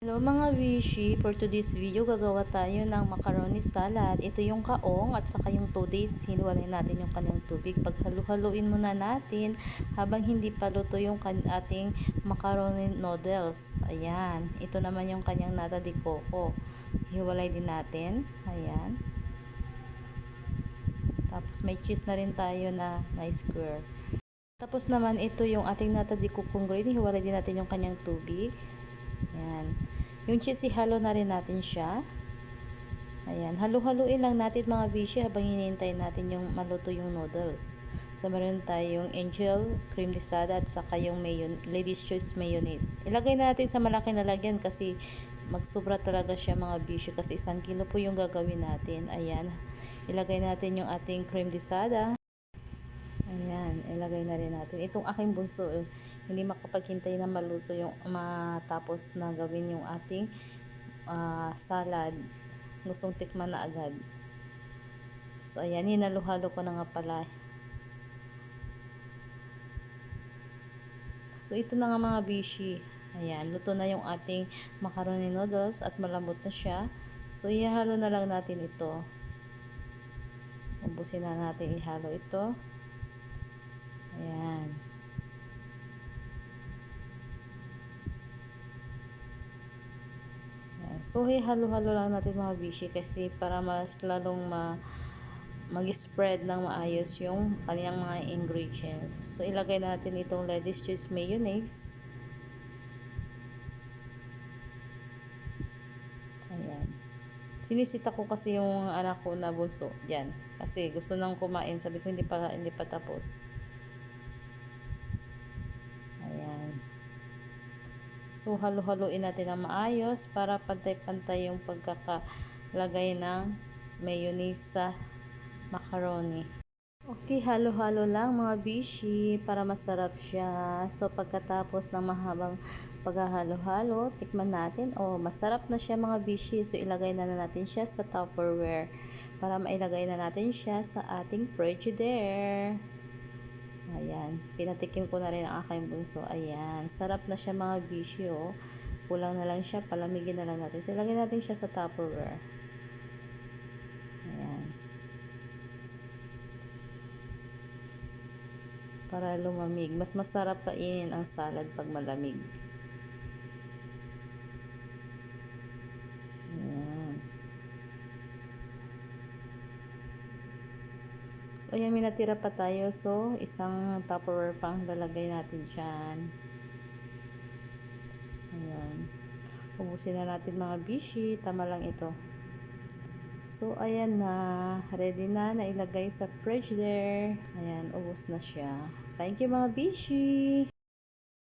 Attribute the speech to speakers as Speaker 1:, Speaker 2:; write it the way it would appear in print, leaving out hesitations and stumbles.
Speaker 1: Hello mga Wishi, for today's video gagawa tayo ng macaroni salad. Ito yung kaong at saka yung 2 days hinuwalay natin yung kanyang tubig. Paghalu-haluin muna natin habang hindi pa luto yung ating macaroni noodles. Ayan, ito naman yung kanyang nata de coco. Hiwalay din natin. Ayan. Tapos may cheese na rin tayo na square. Tapos naman ito yung ating nata de coco green. Hiwalay din natin yung kanyang tubig. Ayan. Yung cheese, ihalo na rin natin siya. Ayan. Halu-haluin lang natin mga bishi habang hinihintay natin yung maluto yung noodles. So, meron tayong angel, cream lisada, at saka yung ladies choice mayonnaise. Ilagay natin sa malaki na lagyan kasi magsubra talaga siya mga bishi kasi 1 kilo po yung gagawin natin. Ayan. Ilagay natin yung ating cream lisada. Ayan, ilagay na rin natin. Itong aking bunso, hindi makapaghintay na maluto yung matapos na gawin yung ating salad. Gustong tikman na agad. So, ayan, hinaluhalo ko na nga pala. So, ito na nga mga bishi. Ayan, luto na yung ating macaroni noodles at malambot na siya. So, ihalo na lang natin ito. Ubusin na natin ihalo ito. Ayan. So, halo-halo lang natin mga bishi kasi para mas lalong mag-spread ng maayos yung kanyang mga ingredients. So, ilagay natin itong lettuce cheese mayonnaise. Ayan. Sinisita ko kasi yung anak ko na bunso dyan. Kasi gusto nang kumain. Sabi ko hindi pa tapos. Ayan. So, halo-haloin natin ng maayos para pantay-pantay yung pagkakalagay ng mayonnaise sa macaroni. Okay, halo-halo lang mga bishi para masarap siya. So, pagkatapos ng mahabang paghahalo-halo, tikman natin. Oh, masarap na siya mga bishi. So, ilagay na natin siya sa Tupperware para mailagay na natin siya sa ating frigidaire. Ayan, pinatikim ko na rin ang aking bunso. Ayan, sarap na siya mga bishi, oh. Kulang na lang siya, palamigin na lang natin. So, ilagay natin siya sa Tupperware. Ayan. Para lumamig. Mas masarap kainin ang salad pag malamig. Ayan. So, ayan, may natira pa tayo. So, isang Tupperware pang lalagay natin dyan. Ayan. Ubusin na natin mga bishi. Tama lang ito. So, ayan na. Ready na. Nailagay sa fridge there. Ayan, ubos na siya. Thank you mga bishi.